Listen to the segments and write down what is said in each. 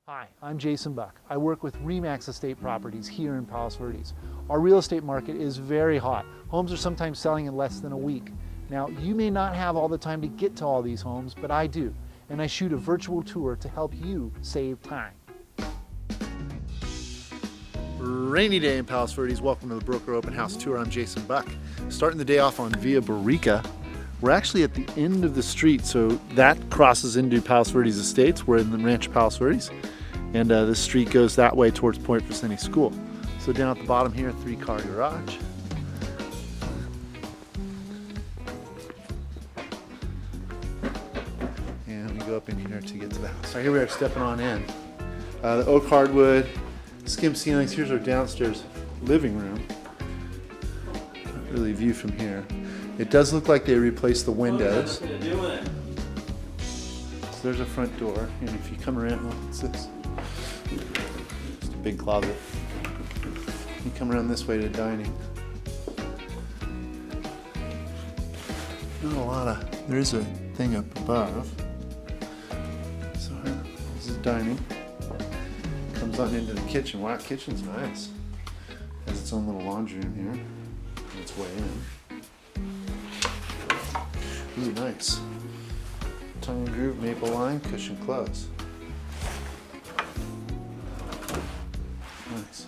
Hi, I'm Jason Buck. I work with RE/MAX Estate Properties here in Palos Verdes. Our real estate market is very hot. Homes are sometimes selling in less than a week. Now, you may not have all the time to get to all these homes, but I do. And I shoot a virtual tour to help you save time. Rainy day in Palos Verdes. Welcome to the Broker Open House Tour. I'm Jason Buck. Starting the day off on Via Borica. We're actually at the end of the street, so that crosses into Palos Verdes Estates. We're in the Rancho Palos Verdes. And this street goes that way towards Point Vicente School. So down at the bottom here, 3-car garage. And we go up in here to get to the house. So here we are stepping on in. The oak hardwood, skim ceilings. Here's our downstairs living room. Not really a view from here. It does look like they replaced the windows. So there's a front door, and if you come around, what's this? Just a big closet. You come around this way to dining. Not a lot of, there is a thing up above. So this is dining. Comes on into the kitchen. Wow, kitchen's nice. Has its own little laundry room here. On its way in. Ooh, nice. Tongue and groove, maple lime, cushion close. Nice.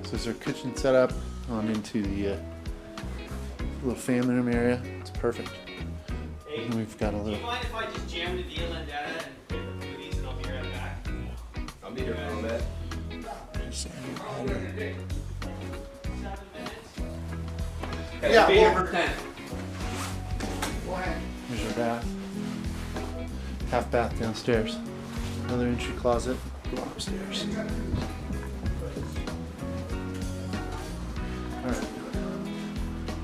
So there's our kitchen set up on into the little family room area. It's perfect. Hey, and we've got a little. Do you mind if I just jam the deal and data and get the foodies and I'll be right back? I'll be here for a bit. 7 minutes. Yeah, I'll be here for 10. Here's our bath. Half bath downstairs. Another entry closet. Go upstairs. Alright.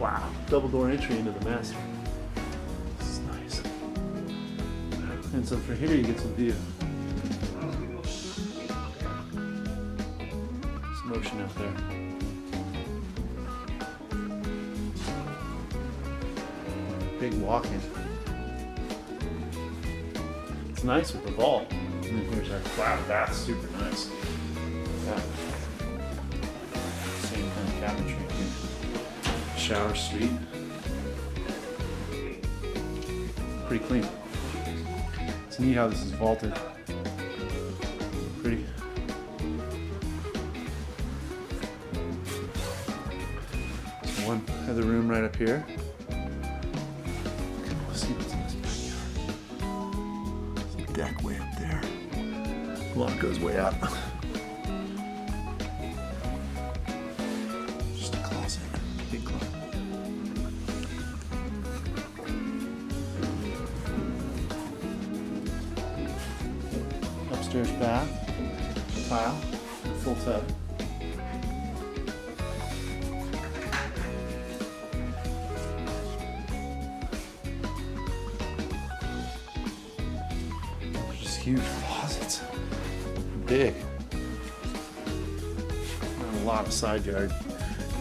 Wow. Double door entry into the master. This is nice. And so from here you get some view. Some ocean out there. Big walk-in. It's nice with the vault. And then here's our wow, that's super nice. Yeah. Same kind of cabinetry here. Shower suite. Pretty clean. It's neat how this is vaulted. Pretty. There's one other room right up here. Deck way up there. Lawn goes way up. Just a closet. Big closet. Upstairs bath. Tile. Full tub. Huge closets. Big. Not a lot of side yard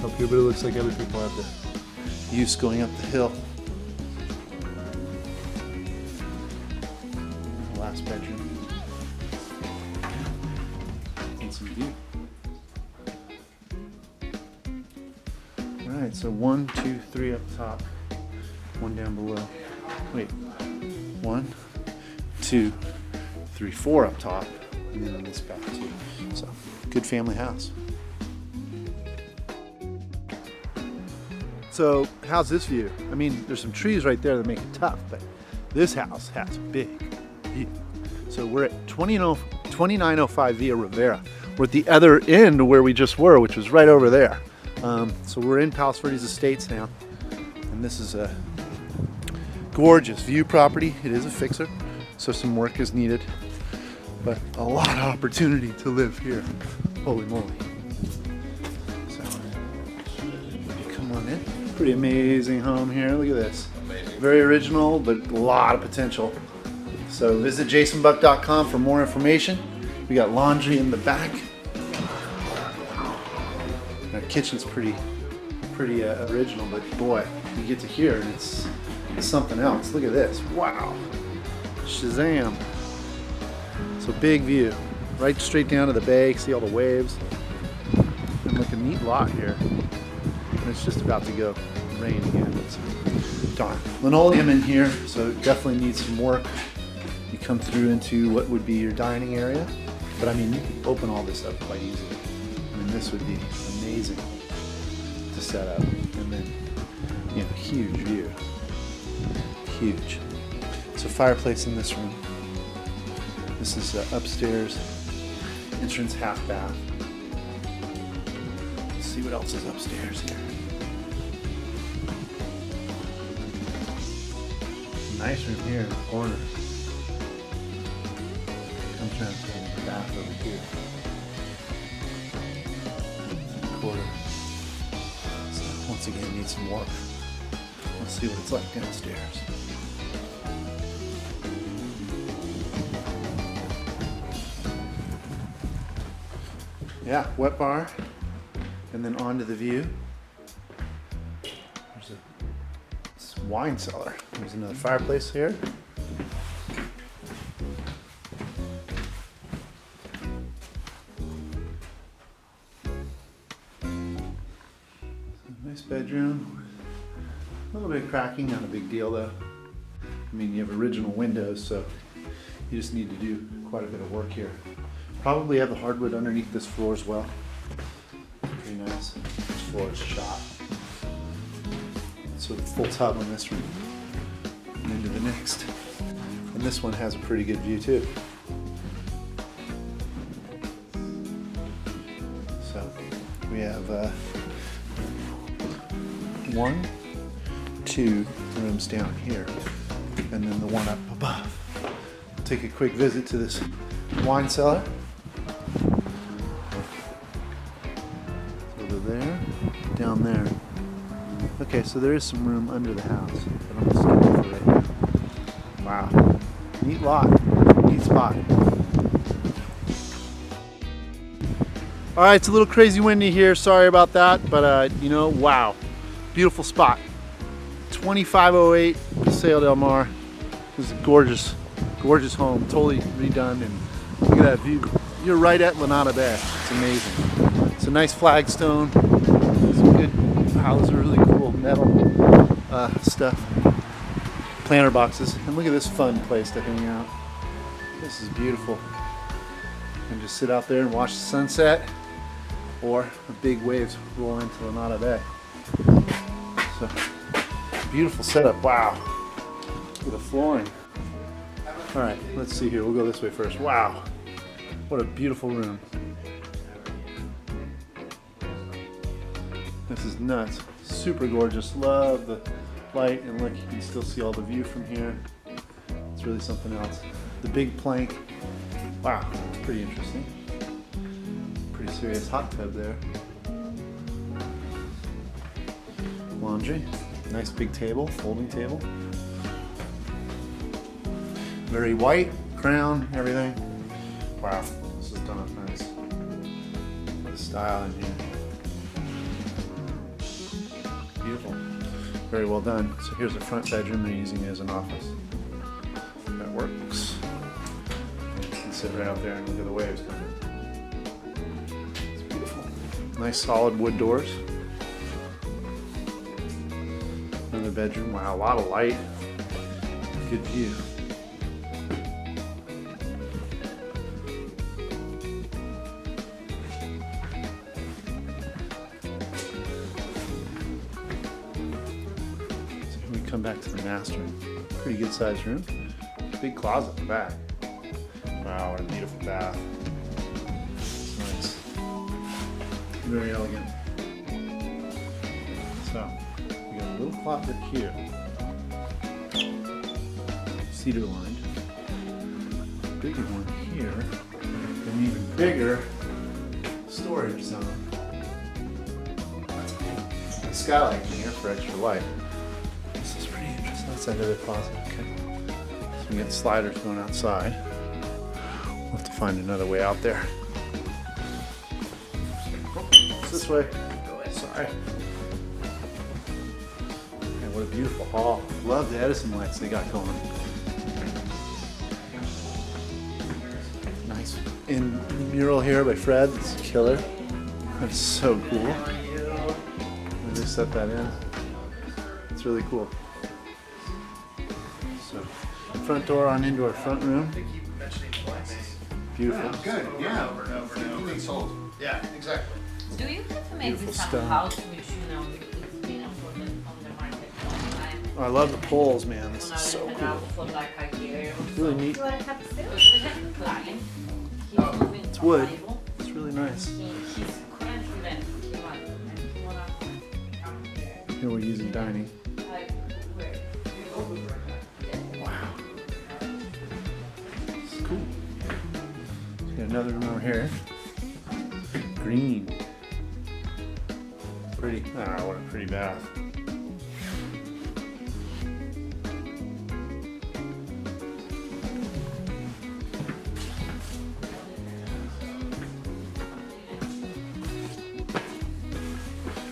up here, but it looks like other people have the use going up the hill. Last bedroom. And some view. Alright, so 1, 2, 3 up top. 1 down below. Wait. 1, 2, 3, 4 up top, and then on this back too. So, good family house. So, how's this view? I mean, there's some trees right there that make it tough, but this house has a big view. So we're at 2905 Via Rivera. We're at the other end of where we just were, which was right over there. So we're in Palos Verdes Estates now, and this is a gorgeous view property. It is a fixer, so some work is needed. But a lot of opportunity to live here. Holy moly. So, come on in. Pretty amazing home here. Look at this. Amazing. Very original, but a lot of potential. So visit jasonbuck.com for more information. We got laundry in the back. Our kitchen's pretty original, but boy, you get to here and it's something else. Look at this. Wow. Shazam. So big view, right straight down to the bay. See all the waves. And like a neat lot here. And it's just about to go rain again. So, darn. Linoleum in here, so it definitely needs some work. You come through into what would be your dining area. But I mean, you could open all this up quite easily. I mean, this would be amazing to set up. And then, you know, huge view. Huge. So fireplace in this room. This is upstairs. Entrance half bath. Let's see what else is upstairs here. Nice room here in the corner. I'm trying to see the bath over here. Quarter. So once again, needs some work. Let's see what it's like downstairs. Yeah, wet bar, and then onto the view. There's a wine cellar. There's another fireplace here. Nice bedroom. A little bit of cracking, not a big deal though. I mean, you have original windows, so you just need to do quite a bit of work here. Probably have the hardwood underneath this floor as well. Pretty nice. This floor is shot. So full tub on this room. And into the next. And this one has a pretty good view too. So we have 1, 2 rooms down here, and then the one up above. Take a quick visit to this wine cellar. Over there, down there. Okay, so there is some room under the house, but I'm gonna skip over right here. Wow, neat lot, neat spot. All right, it's a little crazy windy here. Sorry about that, but you know, wow, beautiful spot. 2508 Paseo del Mar. This is a gorgeous, gorgeous home, totally redone, and look at that view. You're right at Lanada Bay. It's amazing. It's a nice flagstone. Some good, wow, those are really cool metal stuff. Planter boxes. And look at this fun place to hang out. This is beautiful. And just sit out there and watch the sunset, or the big waves roll into Lanada Bay. So, beautiful setup. Wow. Look at the flooring. All right, let's see here. We'll go this way first. Wow. What a beautiful room. This is nuts. Super gorgeous. Love the light, and look, you can still see all the view from here. It's really something else. The big plank. Wow, pretty interesting. Pretty serious hot tub there. Laundry. Nice big table, folding table. Very white, crown, everything. Wow, this is done up nice. What a style in here. Beautiful. Very well done. So here's the front bedroom. They're using it as an office. That works. You can sit right out there and look at the waves coming. It's beautiful. Nice solid wood doors. Another bedroom. Wow, a lot of light. Good view. Come back to the master. Pretty good sized room. Big closet in the back. Wow, what a beautiful bath. It's nice. Very elegant. So, we got a little closet here. Cedar lined. Bigger one here. An even bigger storage zone. A skylight in here for extra light. That's another closet, okay. So we got sliders going outside. We'll have to find another way out there. Oh, it's this way. Sorry. Man, what a beautiful hall. Love the Edison lights they got going. Nice. In mural here by Fred. It's killer. That's so cool. Let me set that in. It's really cool. So, front door on into our front room. Beautiful. Good, yeah. Everything's sold. Yeah, exactly. Do you have to make Beautiful this stone. house which it's been important on the market for a long time? Oh, I love the poles, man. This is so cool. For like a year. Really neat. It's wood. It's really nice. He's currently then. Here we're using dining. Wow. It's cool. Got another room over here. Green. Pretty. Ah, what a pretty bath.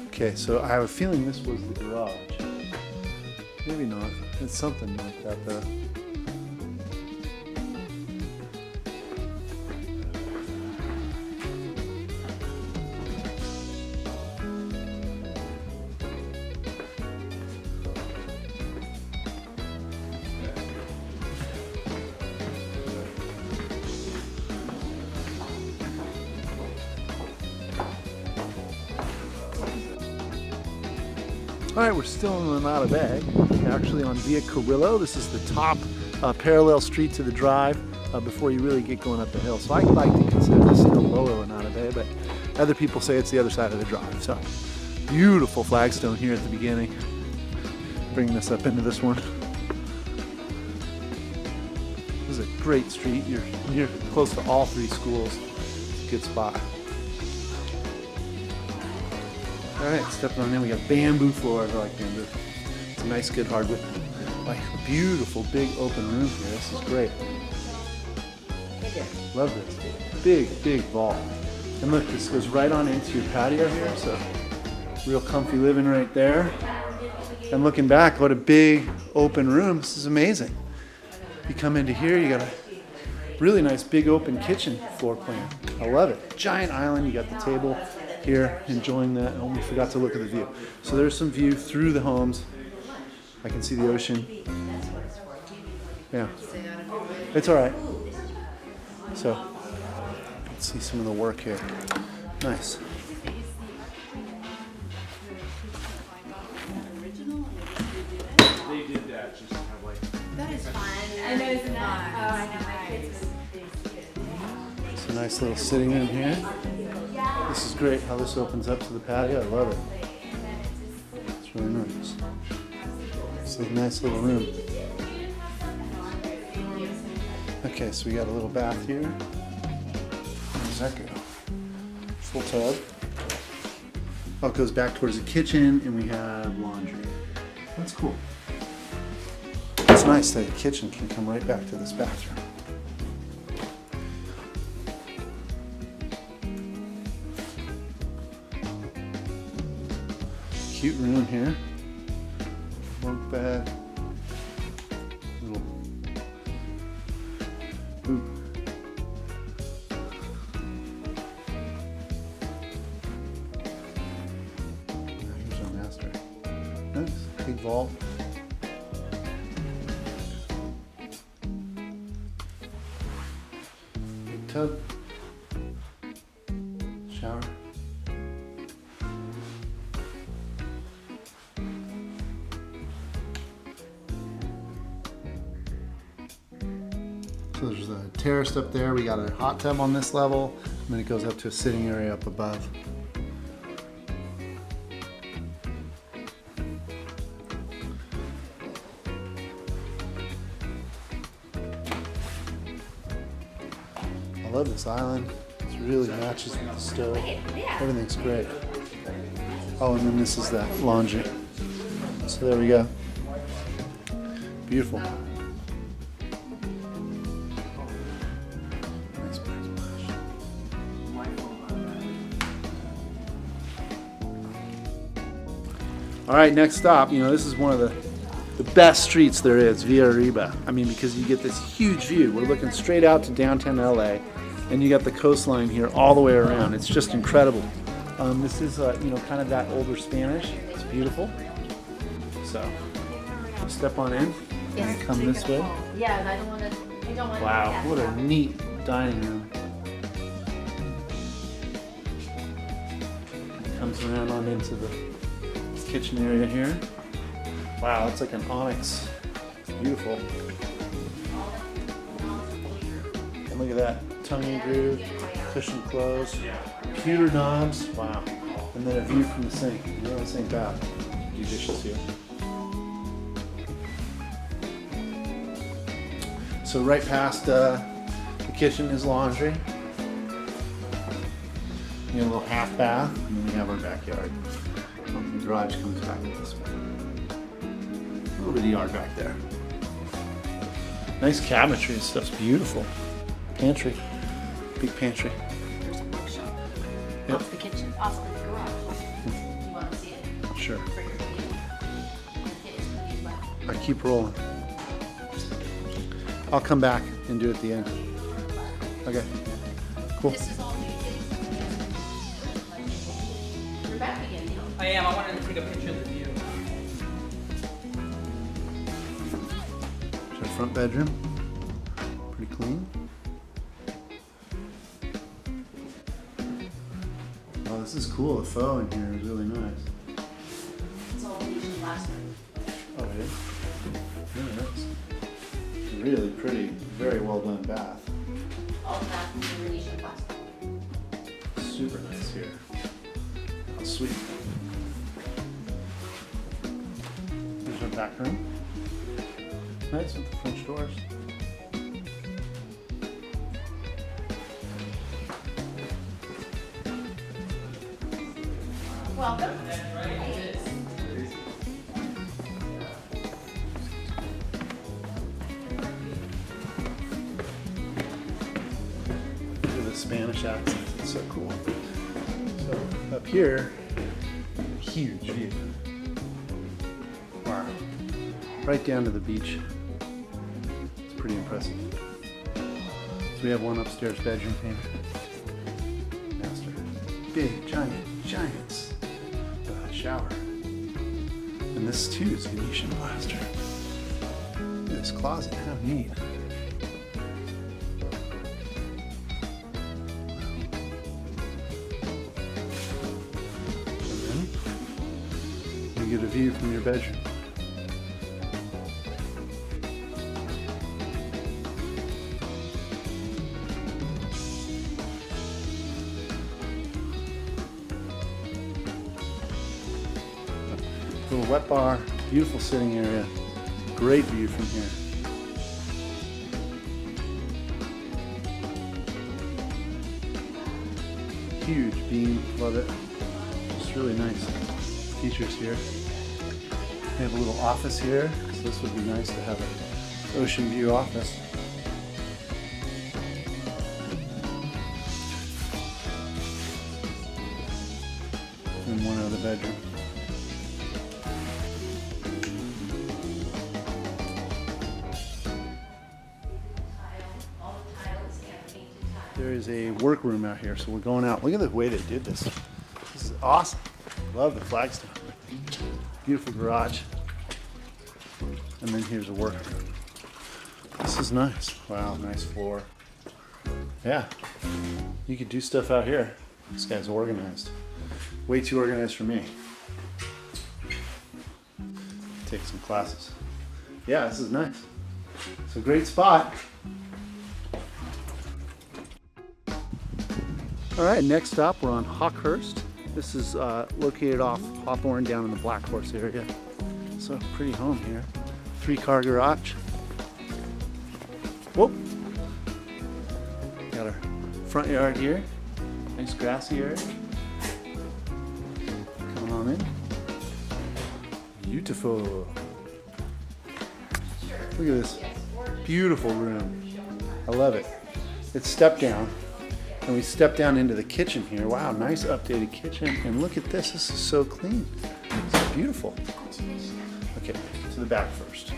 Okay, so I have a feeling this was the garage. Maybe not. It's something like that though. All right, we're still in the Nada Bay, actually on Via Carrillo. This is the top parallel street to the drive before you really get going up the hill. So I like to consider this still lower Nada Bay, but other people say it's the other side of the drive. So beautiful flagstone here at the beginning. Bringing us up into this one. This is a great street. You're close to all three schools. It's a good spot. All right, stepping on in, we got bamboo floors. I like bamboo. It's a nice, good hardwood. Like a beautiful, big open room here. This is great. Love this. Big, big vault. And look, this goes right on into your patio here. So real comfy living right there. And looking back, what a big open room. This is amazing. You come into here, you got a really nice, big open kitchen floor plan. I love it. Giant island. You got the table here, enjoying that. Oh, we forgot to look at the view. So there's some view through the homes. I can see the ocean. Yeah, it's all right. So let's see some of the work here. Nice. They did that just to have like. That is fun. I know, isn't that? Oh, I know. My kids would. It's a nice little sitting room here. This is great how this opens up to the patio. I love it. It's really nice. It's a nice little room. Okay, so we got a little bath here. Where does that go? Full tub. Oh, it goes back towards the kitchen, and we have laundry. That's cool. It's nice that the kitchen can come right back to this bathroom. Cute room here. Bunk bed. Little boot. Here's our master. Nice. Big vault. Big tub. Shower. So there's the terrace up there. We got a hot tub on this level, and then it goes up to a sitting area up above. I love this island. It really matches with the stove. Everything's great. Oh, and then this is the laundry. So there we go. Beautiful. Nice backsplash. All right, next stop. You know, this is one of the best streets there is, Via Arriba. I mean, because you get this huge view. We're looking straight out to downtown LA. and you got the coastline here all the way around. It's just incredible. This is, you know, kind of that older Spanish. It's beautiful. So, step on in. Yes. Come this way. Yeah, I don't want to. I don't want to. Wow, what a neat dining room. Comes around on into the kitchen area here. Wow, it's like an onyx. Beautiful. And look at that. Tongue and groove, cushion clothes, pewter knobs. Wow. And then a view from the sink. You know, the sink bath. Judicious here. So right past the kitchen is laundry. You have a little half bath, and then we have our backyard. The garage comes back this way. A little bit of yard back there. Nice cabinetry and stuff's beautiful. Pantry, big pantry. There's a workshop. Yep. Off the kitchen, off the garage. You want to see it Sure. for your view? And the kids can use that. I keep rolling. I'll come back and do it at the end. Okay. Cool. This is all new things. You're back again, you know. I am. I wanted to take a picture of the view. There's our front bedroom. Pretty clean. Oh, this is cool. The faux in here is really nice. It's all Venetian plaster. Oh, it is? Really nice. Really pretty, very well done bath. All bath in Venetian plaster. Super nice here. How sweet. There's our back room. Nice with the French doors. Welcome. Look at the Spanish accent. It's so cool. So up here, huge view. Wow. Right down to the beach. It's pretty impressive. So we have one upstairs bedroom here. Master. Big, giants. Shower. And this too is Venetian plaster. Look at this closet, how neat. And then you get a view from your bedroom. Little wet bar, beautiful sitting area, great view from here. Huge beam, love it. Just really nice features here. We have a little office here, so this would be nice to have an ocean view office. And one other bedroom. There is a workroom out here, so we're going out. Look at the way they did this. This is awesome. Love the flagstone. Beautiful garage. And then here's a workroom. This is nice. Wow, nice floor. Yeah, you could do stuff out here. This guy's organized. Way too organized for me. Take some classes. Yeah, this is nice. It's a great spot. All right, next up we're on Hawkhurst. This is located off Hawthorne down in the Black Horse area. So pretty home here. 3-car garage. Whoop. Got our front yard here. Nice grassy area. Coming on in. Beautiful. Look at this beautiful room. I love it. It's step down. And we step down into the kitchen here. Wow, nice updated kitchen. And look at this. This is so clean. It's beautiful. Okay, to the back first.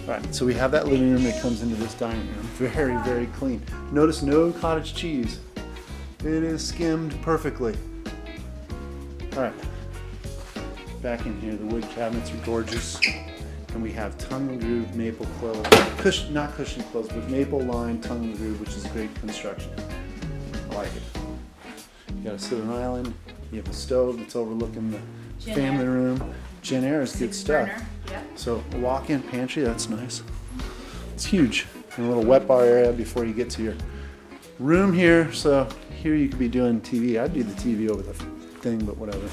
All right, so we have that living room that comes into this dining room. Very, very clean. Notice no cottage cheese. It is skimmed perfectly. All right, back in here, the wood cabinets are gorgeous. And we have tongue and groove maple clothes. Not cushion clothes, but maple lined tongue and groove, which is great construction. I like it. You got a sit-on island. You have a stove that's overlooking the family room. Jen Air is good stuff. Yep. So a walk-in pantry, that's nice. It's huge. And a little wet bar area before you get to your room here. So here you could be doing TV. I'd do the TV over the thing, but whatever.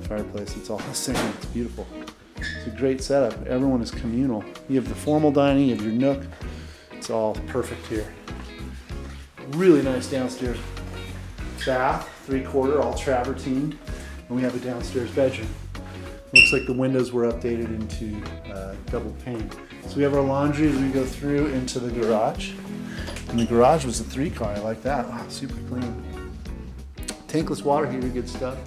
Fireplace, it's all the same. It's beautiful. It's a great setup. Everyone is communal. You have the formal dining, you have your nook. It's all perfect here. Really nice downstairs bath, 3/4, all travertined. And we have a downstairs bedroom. Looks like the windows were updated into double pane. So we have our laundry as we go through into the garage. And the garage was a 3-car, I like that. Wow, super clean. Tankless water heater, good stuff.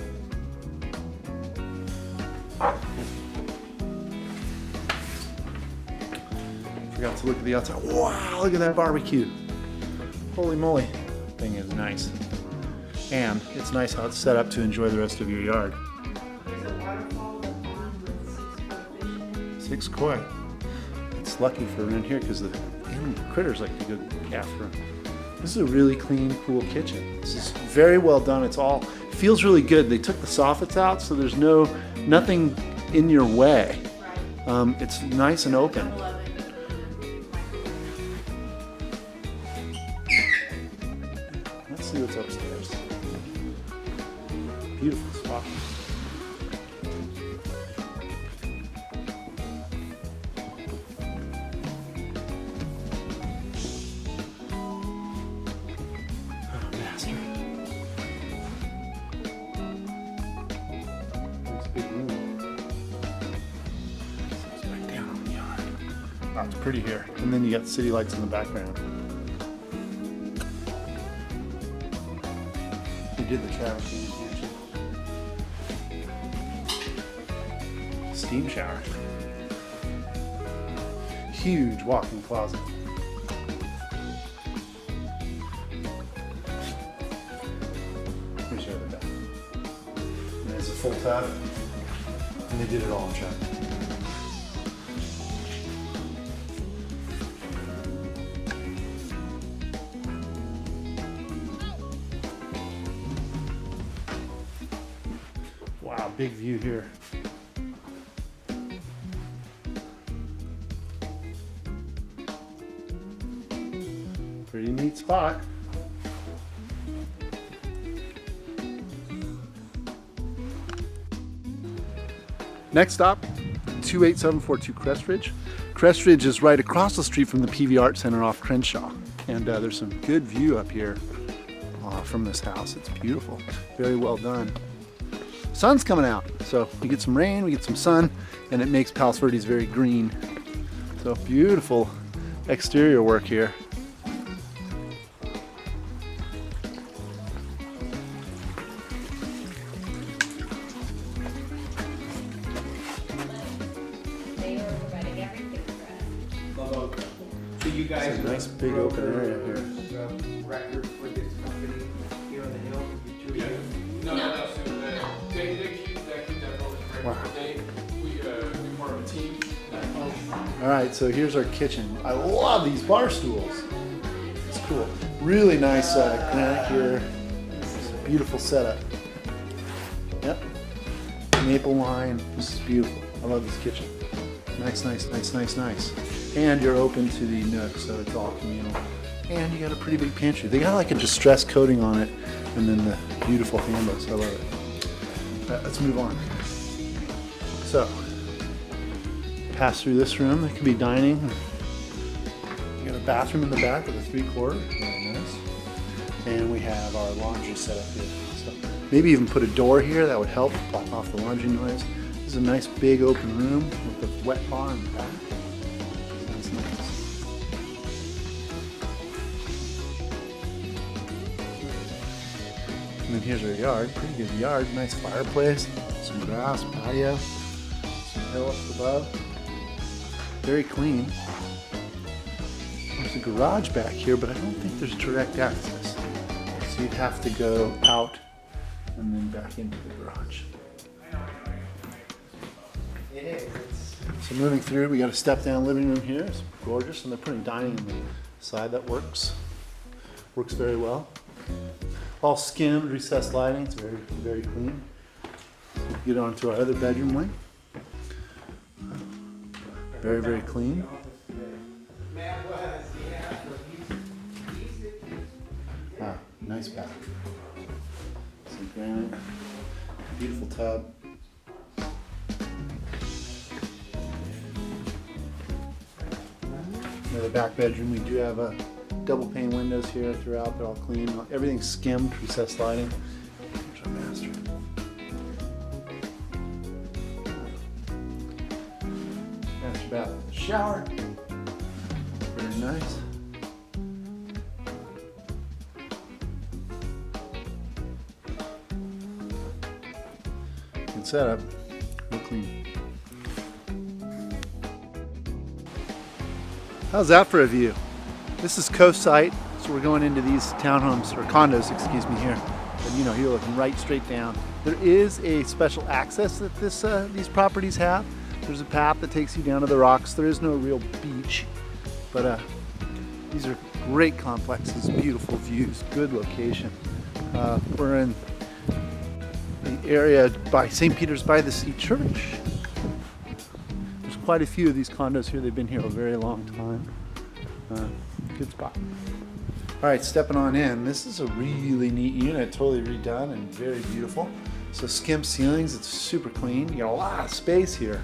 Forgot to look at the outside. Wow, look at that barbecue. Holy moly. Thing is nice. And it's nice how it's set up to enjoy the rest of your yard. There's a waterfall with pond with 6 6 koi. It's lucky for around here because the critters like to go after them. This is a really clean, cool kitchen. This is very well done. It's all feels really good. They took the soffits out, so there's nothing in your way. It's nice and open. Let's see what's upstairs. Beautiful spot. Master. Nice big room. Sits back down on the yard. Wow, it's pretty here. And then you got city lights in the background. We did the travertine here too. Steam shower. Huge walk-in closet. Here's your other bath. And there's a full tub. And they did it all in China. Wow, big view here. Pretty neat spot. Next stop, 28742 Crestridge. Crestridge is right across the street from the PV Art Center off Crenshaw. And there's some good view up here from this house. It's beautiful, very well done. Sun's coming out, so we get some rain, we get some sun, and it makes Palos Verdes very green. So beautiful exterior work here. They were providing everything for us. So you guys It's a are nice big open area here. Record for this company here on the hill. You two. No. So they keep that building right. Wow. We part of a team. All right, so here's our kitchen. I love these bar stools. It's cool. Really nice granite here. It's a beautiful setup. Yep. Maple line. This is beautiful. I love this kitchen. Nice, nice, nice, nice, nice. And you're open to the nook, so it's all communal. And you got a pretty big pantry. They got like a distress coating on it, and then the beautiful handles. I love it. All right, let's move on. So, pass through this room. That could be dining. You got a bathroom in the back with a 3/4. Very nice. And we have our laundry set up here. So maybe even put a door here. That would help block off the laundry noise. This is a nice big open room with a wet bar in the back. That's nice. And then here's our yard. Pretty good yard. Nice fireplace. Some grass, patio. Some hill up above. very clean. There's a garage back here, but I don't think there's direct access. So you'd have to go out and then back into the garage. It is, it's, So moving through, we got a step down living room here. It's gorgeous, and they're putting dining on the side. That works very well. All skimmed, recessed lighting. It's very, very clean. Get on to our other bedroom wing. Very, very clean. Ah, nice bath. Some granite. Beautiful tub. Another back bedroom. We do have a double pane windows here throughout. They're all clean. Everything's skimmed, recessed lighting. There's our master. Master bath with a shower. Very nice. Good setup. Real clean. How's that for a view? This is Coastsite, so we're going into these townhomes, or condos, excuse me, here. And you know, you're looking right straight down. There is a special access that these properties have. There's a path that takes you down to the rocks. There is no real beach, but these are great complexes, beautiful views, good location. We're in the area by St. Peter's by the Sea Church. There's quite a few of these condos here. They've been here a very long time. Good spot. All right, stepping on in. This is a really neat unit, totally redone and very beautiful. So skimmed ceilings, it's super clean. You got a lot of space here.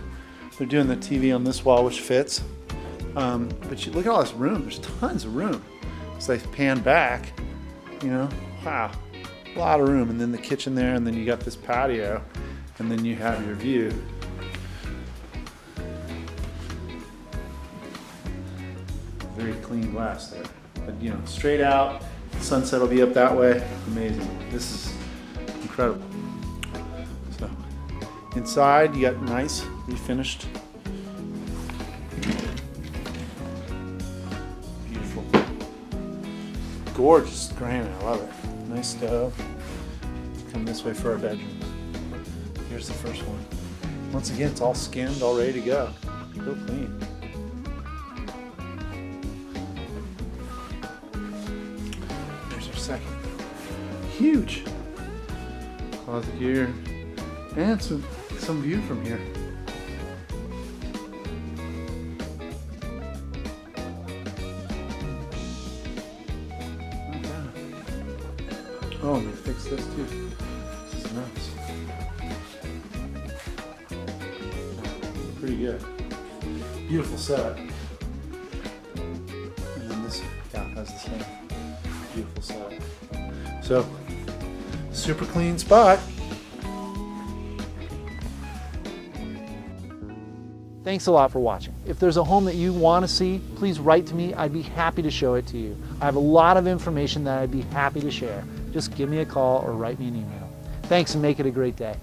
They're doing the TV on this wall, which fits. But you look at all this room. There's tons of room. So they pan back, you know, wow, a lot of room. And then the kitchen there, and then you got this patio, and then you have your view. Very clean glass there. But you know, straight out, sunset will be up that way. Amazing. This is incredible. So inside you got nice, refinished. Beautiful. Gorgeous granite, I love it. Nice stove. Come this way for our bedroom. Here's the first one. Once again, it's all skimmed, all ready to go. Real clean. Second. Huge closet here, and some view from here. Oh, and they fixed this too. This is nuts. Pretty good. Beautiful setup. And then this has the same. Beautiful setup. So, super clean spot. Thanks a lot for watching. If there's a home that you want to see, please write to me. I'd be happy to show it to you. I have a lot of information that I'd be happy to share. Just give me a call or write me an email. Thanks, and make it a great day.